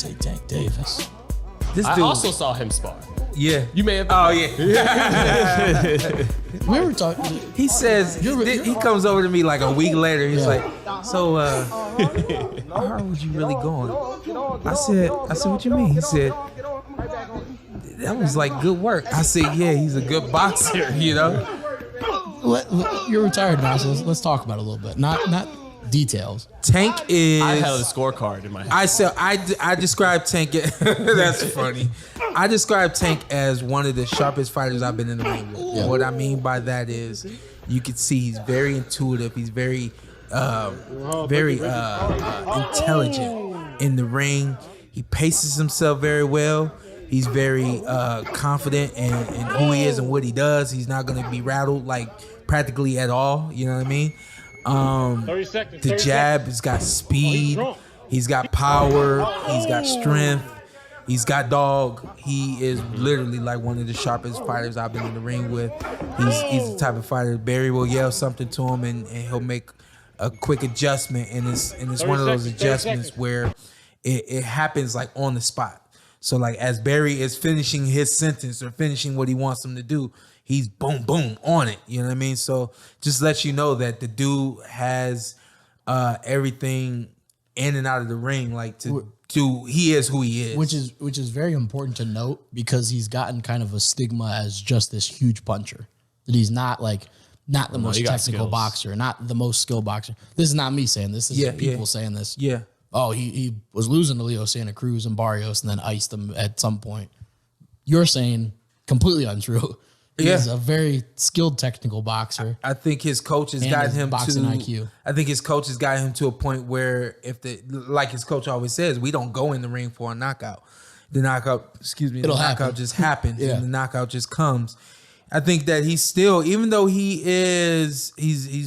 take Tank Davis. This I dude, also saw him spar. yeah. You may have. Oh yeah. We were talking. He says he comes over to me like a week later. He's like, so how hard was you really going? I said, what you mean? He said, that was like good work. I said, yeah, he's a good boxer, you know. You're retired now, so let's talk about it a little bit. Not details. Tank is. I held a scorecard in my head. I describe Tank. That's funny. I describe Tank as one of the sharpest fighters I've been in the ring with. Yeah. What I mean by that is, you can see he's very intuitive. He's very intelligent in the ring. He paces himself very well. He's very confident in who he is and what he does. He's not going to be rattled like practically at all. You know what I mean? 30 seconds. The jab has got speed. He's got power. He's got strength. He's got dog. He is literally like one of the sharpest fighters I've been in the ring with. He's the type of fighter Barry will yell something to him and he'll make a quick adjustment, and it's one of those adjustments where it happens like on the spot. So like as Barry is finishing his sentence or finishing what he wants him to do, he's boom, boom on it. You know what I mean? So just let you know that the dude has everything in and out of the ring, like he is who he is. Which is very important to note, because he's gotten kind of a stigma as just this huge puncher. That he's not the most technical boxer, not the most skilled boxer. This is not me saying this. This is people saying this. Yeah. Oh, he was losing to Leo Santa Cruz and Barrios and then iced him at some point. You're saying completely untrue. He's a very skilled technical boxer. I think his coach has gotten him boxing IQ. I think his coach has gotten him to a point where like his coach always says, we don't go in the ring for a knockout. The knockout happen. just happens and the knockout just comes. I think that he's still, even though he's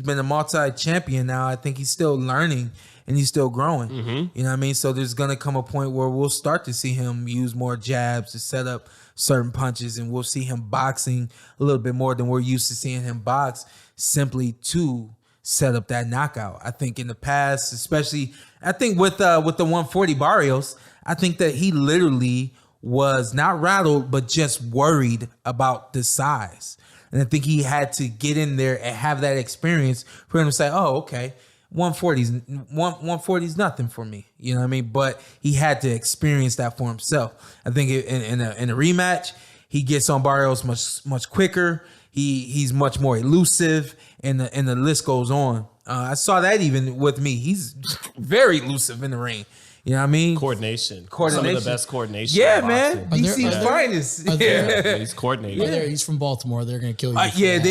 been a multi-champion now, I think he's still learning and he's still growing. Mm-hmm. You know what I mean? So there's going to come a point where we'll start to see him use more jabs to set up certain punches, and we'll see him boxing a little bit more than we're used to seeing him box, simply to set up that knockout. I think in the past, especially, I think with the 140 Barrios, I think that he literally was not rattled, but just worried about the size. And I think he had to get in there and have that experience for him to say, oh, okay, 140 is nothing for me. You know what I mean? But he had to experience that for himself. I think in a rematch, he gets on Barrios much quicker. He's much more elusive, and the list goes on. I saw that even with me. He's very elusive in the ring. You know what I mean? Coordination. Some of the best coordination. Yeah, man. DC's finest. Yeah, he's coordinating. He's from Baltimore. They're going to kill you.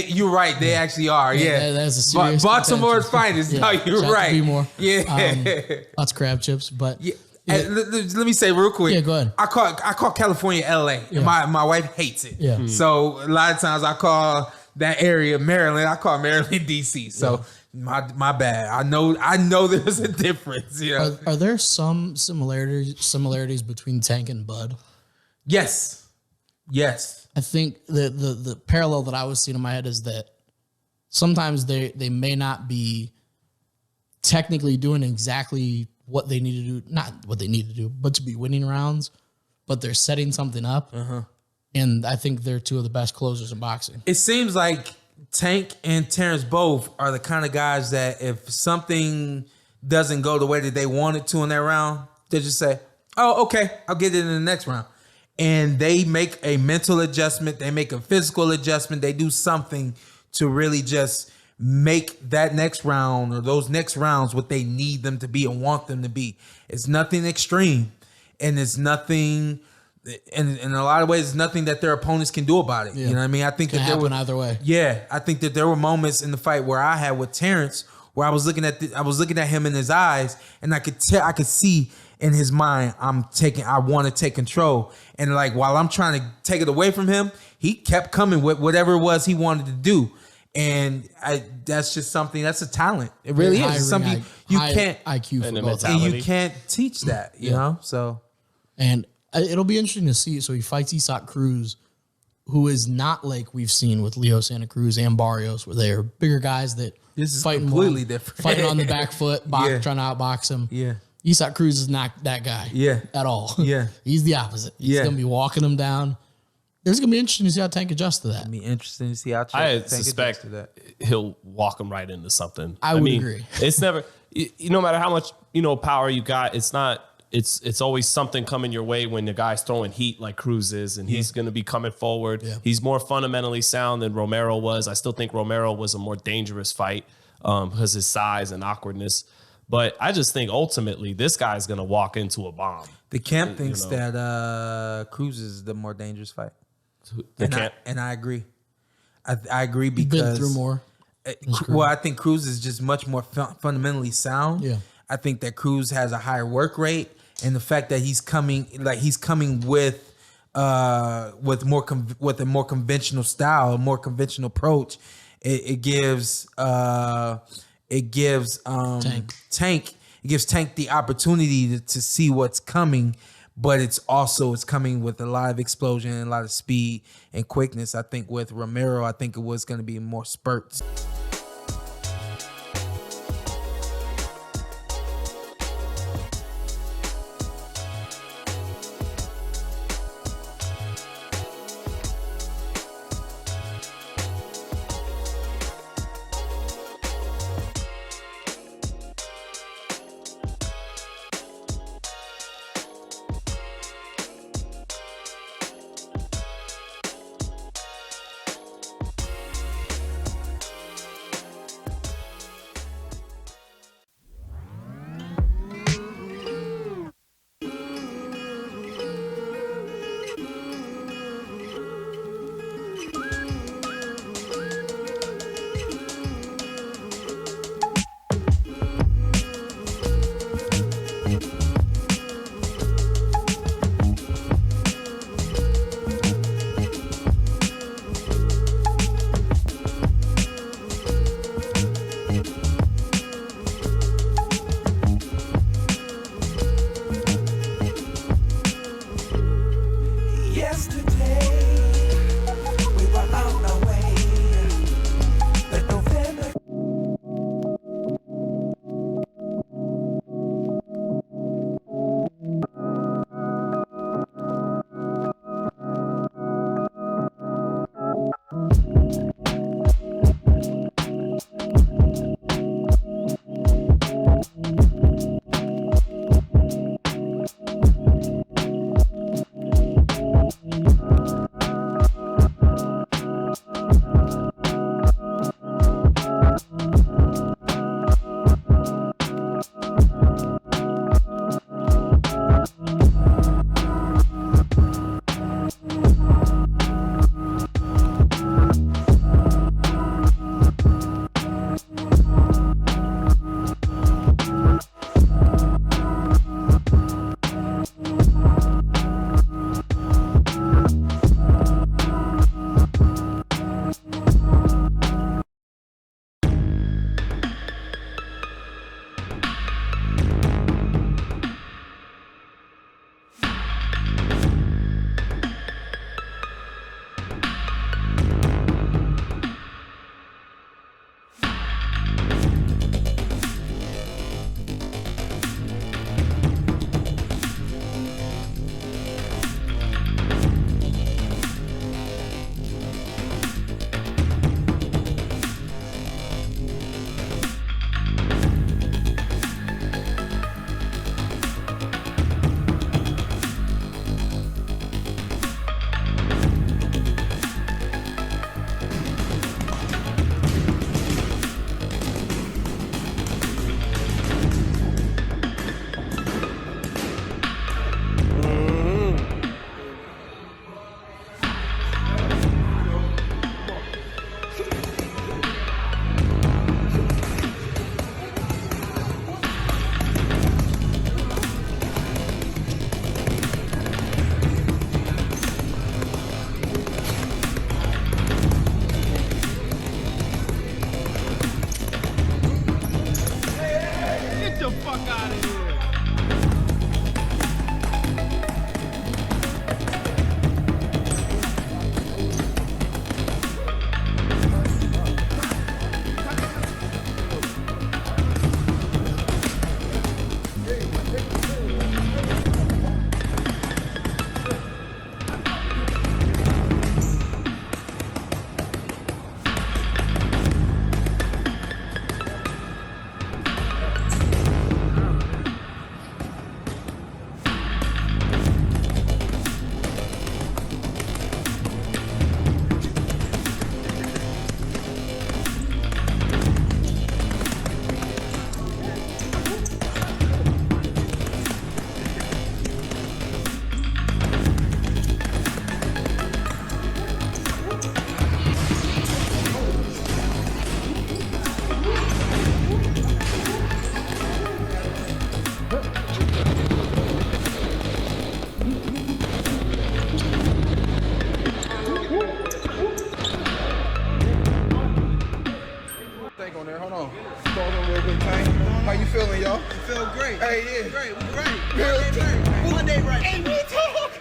You're right. They actually are. Yeah. That's a serious Baltimore's finest. No, you're right. Be more. Yeah. Lots of crab chips, but... Yeah. Let me say real quick. Yeah, go ahead. I call California LA. Yeah. My wife hates it. Yeah. Mm. So a lot of times I call that area Maryland. I call Maryland DC. So my bad. I know there's a difference. You know? Are there some similarities between Tank and Bud? Yes. I think the parallel that I was seeing in my head is that sometimes they may not be technically doing exactly what they need to do, not what they need to do, but to be winning rounds, but they're setting something up. Uh-huh. And I think they're two of the best closers in boxing. It seems like Tank and Terrence both are the kind of guys that if something doesn't go the way that they want it to in that round, they just say, oh, okay, I'll get it in the next round. And they make a mental adjustment. They make a physical adjustment. They do something to really just make that next round or those next rounds what they need them to be and want them to be. It's nothing extreme, and it's nothing, and in a lot of ways, it's nothing that their opponents can do about it. Yeah. You know what I mean? I think that there were either way. Yeah, I think that there were moments in the fight where I had with Terrence where I was looking at him in his eyes, and I could see in his mind, I want to take control, and like while I'm trying to take it away from him, he kept coming with whatever it was he wanted to do. And that's just something, that's a talent. It really is. It's something you can't IQ for both. And you can't teach that, you know? So, and it'll be interesting to see. So he fights Isak Cruz, who is not like we've seen with Leo Santa Cruz and Barrios, where they're bigger guys that this is completely different. Fighting on the back foot, trying to outbox him. Yeah. Isak Cruz is not that guy. Yeah. At all. Yeah. He's the opposite. He's Yeah. going to be walking him down. It's going to be interesting to see how Tank adjusts to that. It'd be interesting to see how I Tank suspect adjusts to that. he'll walk him right into something. I would agree. It's never, no matter how much power you got, it's not. It's always something coming your way when the guy's throwing heat like Cruz is, and he's going to be coming forward. Yeah. He's more fundamentally sound than Romero was. I still think Romero was a more dangerous fight because his size and awkwardness. But I just think ultimately this guy's going to walk into a bomb. The camp thinks that Cruz is the more dangerous fight. And I agree. I agree He's because been through more. Well, I think Cruz is just much more fundamentally sound. Yeah. I think that Cruz has a higher work rate, and the fact that he's coming with a more conventional style, a more conventional approach, it gives Tank the opportunity to see what's coming, but it's coming with a lot of explosion and a lot of speed and quickness. I think with Romero, it was going to be more spurts. How you feeling, y'all? I feel great. Hey, yeah. Great. We great. One day right. Hey, me too.